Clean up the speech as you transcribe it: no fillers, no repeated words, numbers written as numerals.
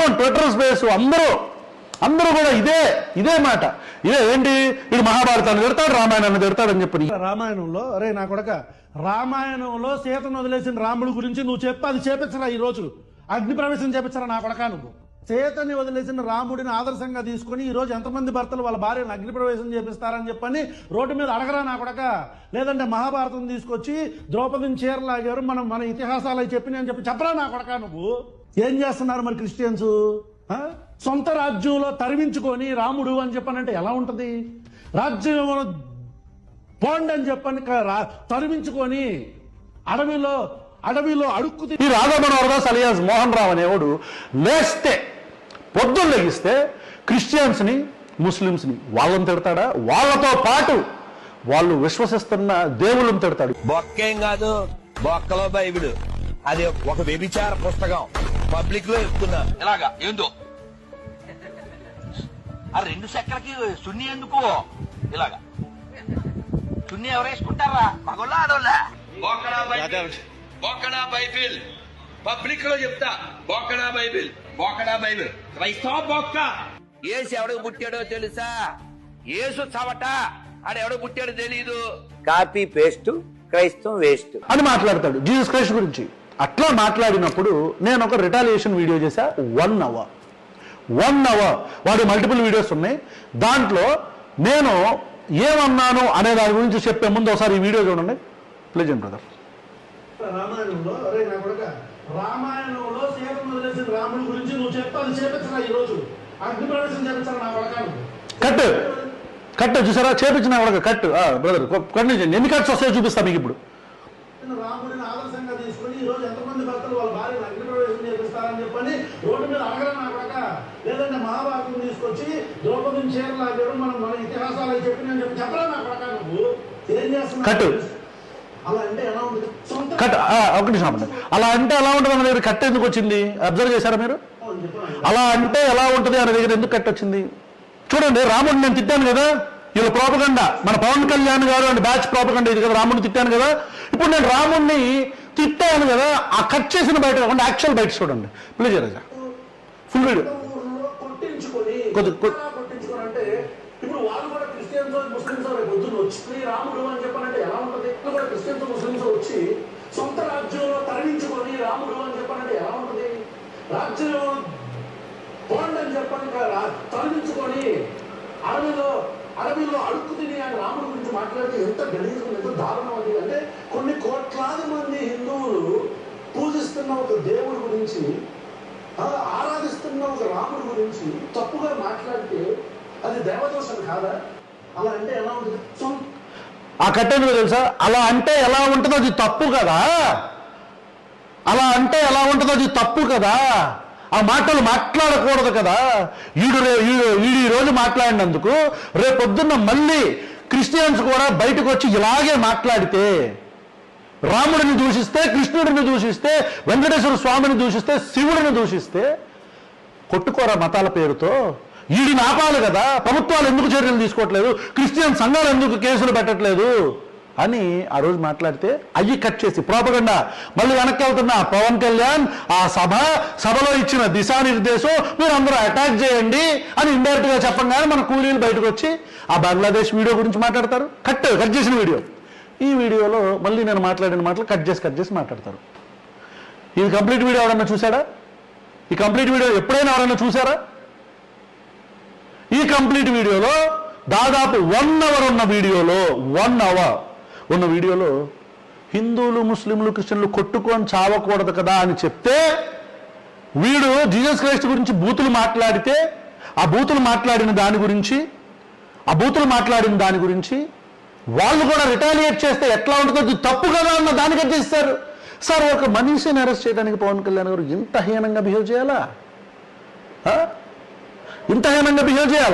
మొత్తం Twitter space అందరూ కూడా ఇదే మాట. ఇదే ఏంటి, ఇది మహాభారతాన్ని తిడతాడు, రామాయణాన్ని తిడతాడు అని చెప్పి. రామాయణంలో అరే నా కొడక, రామాయణంలో సీతను వదిలేసిన రాముడి గురించి నువ్వు చెప్పి అది చేపించరా, ఈ రోజు అగ్ని ప్రవేశం చేపించరా నా కొడక. నువ్వు సీతని వదిలేసిన రాముడిని ఆదర్శంగా తీసుకుని ఈ రోజు ఎంతమంది భర్తలు వాళ్ళ భార్యను అగ్ని ప్రవేశం చేపిస్తారని చెప్పని రోడ్డు మీద అడగరా నా కొడక. లేదంటే మహాభారతం తీసుకొచ్చి ద్రౌపదిని చీరలాగారు, మన ఇతిహాసాలు అవి చెప్పినాయి అని చెప్పరా నా కొడక. నువ్వు ఏం చేస్తున్నారు మరి క్రిస్టియన్స్? సొంత రాజ్యంలో తరివించుకొని రాముడు అని చెప్పనంటే ఎలా ఉంటది? రాజ్యం పోండి అని చెప్పని తరివించుకొని అడవిలో అడుక్కు ఈ రాధా మనోహర్ దాస్ అలియాస్ మోహన్ రావు అనేవాడు లేస్తే పొద్దున్న లెగిస్తే క్రిస్టియన్స్ని ముస్లిమ్స్ని వాళ్ళని తిడతాడా, వాళ్ళతో పాటు వాళ్ళు విశ్వసిస్తున్న దేవుళ్ళని తిడతాడు. బొక్కేం కాదు, బొక్కలో బైబిల్, అది ఒక వ్యభిచార పుస్తకం, పబ్లిక్ లో చెప్తున్నా. ఎలాగా ఏందో ఆ 2 సెక్కలకి సున్ని ఎందుకు? ఇలాగా సున్ని ఎవరు వేసుకుంటారా, మగోళ్ళ ఆడోళ్ళ? బొక్కడా బైబిల్ పబ్లిక్ లో చెప్తా. బొక్కడా బైబిల్ క్రైస్తవ బొక్క. ఏసు ఎవడికి పుట్టాడో తెలుసా? ఏసు చవట, ఆడు ఎవడో పుట్టాడో తెలీదు. కాపీ పేస్ట్, క్రైస్తవం వేస్ట్ అని మాట్లాడతాడు జీసస్ క్రైస్ట్ గురించి. అట్లా మాట్లాడినప్పుడు నేను ఒక రిటాలియేషన్ వీడియో చేశా. 1 అవర్ వాడి మల్టిపుల్ వీడియోస్ ఉన్నాయి. దాంట్లో నేను ఏమన్నాను అనే దాని గురించి చెప్పే ముందు ఒకసారి ఈ వీడియో చూడండి. Please brother. రామాయణంలో అరే నా కొడక, రామాయణంలో సీతను వదిలేసిన రాముడి గురించి నువ్వు చెప్పి అది చేపించరా, ఈ రోజు అగ్ని ప్రవేశం చేపించరా నా కొడక. కట్ చూసారా, చేపించిన కొడక కట్. బ్రదర్ కంటిన్యూ, ఎన్ని కట్స్ వస్తాయో చూపిస్తా మీకు ఇప్పుడు. రాముడిని ఆదర్శంగా తీసుకుని ఈ రోజు ఎంతమంది భర్తలు వాళ్ళ భార్యను అగ్ని ప్రవేశం చేపిస్తారని చెప్పని రోడ్డు మీద అడగరా నా కొడక. లేదంటే మహాభారతం తీసుకొచ్చి ద్రౌపదిని చీరలాగారు, మన ఇతిహాసాలు అవి చెప్పిన చెప్పరా నా కొడక. నువ్వు ఏం చేస్తున్నావు? అలా అంటే ఎలా ఉంటుంది? ఒక నిమిషం. అలా అంటే ఎలా ఉంటుంది అన్న దగ్గర కట్ ఎందుకు వచ్చింది? అబ్జర్వ్ చేశారా మీరు? అలా అంటే ఎలా ఉంటుంది అనే దగ్గర ఎందుకు కట్ వచ్చింది? చూడండి, రాముడిని నేను తిట్టాను కదా, వీళ్ళ ప్రోపగండా, మన పవన్ కళ్యాణ్ గారు అంటే బ్యాచ్ ప్రోపగండా ఇది కదా. రాముడిని తిట్టాను కదా, ఇప్పుడు నేను రాముడిని తిట్టాను కదా, ఆ కట్ చేసిన బయట కాకుండా యాక్చువల్ బయట చూడండి ప్లీజ్. రాజా ఫుల్ వీడియో కొట్టించుకోనంటే ఇప్పుడు వాళ్ళు కూడా క్రిస్టియన్స్ ముస్లిమ్స్ పొద్దున్న వచ్చి రాముడు అని చెప్పనంటే ఎలా ఉంటుంది? కూడా క్రిస్టియన్స్ ముస్లిమ్స్ వచ్చి సొంత రాజ్యంలో తరలించుకొని రాముడు అని చెప్పనంటే ఎలా ఉంటుంది? రాజ్యం పోండి అని చెప్పని తరలించుకొని అడవిలో అడుక్కు తిని ఆయన రాముడి గురించి మాట్లాడితే ఎంత గలీజం, ఎంత దారుణం అది. అంటే కొన్ని కోట్లాది మంది హిందువులు పూజిస్తున్న ఒక దేవుడి గురించి, ఆరాధిస్తున్న ఒక రాముడి గురించి తప్పుగా మాట్లాడితే అది దేవదోషం కాదా? అలా అంటే ఎలా ఉంటుంది? ఆ కట్టెను తెలుసా, అలా అంటే ఎలా ఉంటుందో అది తప్పు కదా. అలా అంటే ఎలా ఉంటుందో అది తప్పు కదా. ఆ మాటలు మాట్లాడకూడదు కదా. ఈడు ఈ రోజు మాట్లాడినందుకు రేపొద్దున్న మళ్ళీ క్రిస్టియన్స్ కూడా బయటకు వచ్చి ఇలాగే మాట్లాడితే, రాముడిని దూషిస్తే, కృష్ణుడిని దూషిస్తే, వెంకటేశ్వర స్వామిని దూషిస్తే, శివుడిని దూషిస్తే, కొట్టుకోరా మతాల పేరుతో. వీడిని ఆపాలి కదా. ప్రభుత్వాలు ఎందుకు చర్యలు తీసుకోవట్లేదు, క్రిస్టియన్ సంఘాలు ఎందుకు కేసులు పెట్టట్లేదు అని ఆ రోజు మాట్లాడితే అయ్యి కట్ చేసి ప్రోపగండా. మళ్ళీ వెనక్కి వెళ్తున్న పవన్ కళ్యాణ్ ఆ సభలో ఇచ్చిన దిశానిర్దేశం మీరు అందరూ అటాక్ చేయండి అని ఇండైరెక్ట్ గా చెప్పంగానే మన కూలీలు బయటకు వచ్చి ఆ బంగ్లాదేశ్ వీడియో గురించి మాట్లాడతారు. కట్ చేసిన వీడియో. ఈ వీడియోలో మళ్ళీ నేను మాట్లాడిన మాటలు కట్ చేసి మాట్లాడతారు. ఇది కంప్లీట్ వీడియో ఎవరన్నా చూసాడా? ఈ కంప్లీట్ వీడియో ఎప్పుడైనా ఎవరైనా చూసారా? ఈ కంప్లీట్ వీడియోలో దాదాపు 1 అవర్ ఉన్న వీడియోలో హిందువులు, ముస్లింలు, క్రిస్టియన్లు కొట్టుకొని చావకూడదు కదా అని చెప్తే, వీడు జీసస్ క్రైస్ట్ గురించి బూతులు మాట్లాడితే ఆ బూతులు మాట్లాడిన దాని గురించి వాళ్ళు కూడా రిటాలియేట్ చేస్తే ఎట్లా ఉంటుందో తప్పు కదా అన్న దానికి చేస్తారు. సార్, ఒక మనిషిని అరెస్ట్ చేయడానికి పవన్ కళ్యాణ్ గారు ఇంత హీనంగా బిహేవ్ చేయాలా?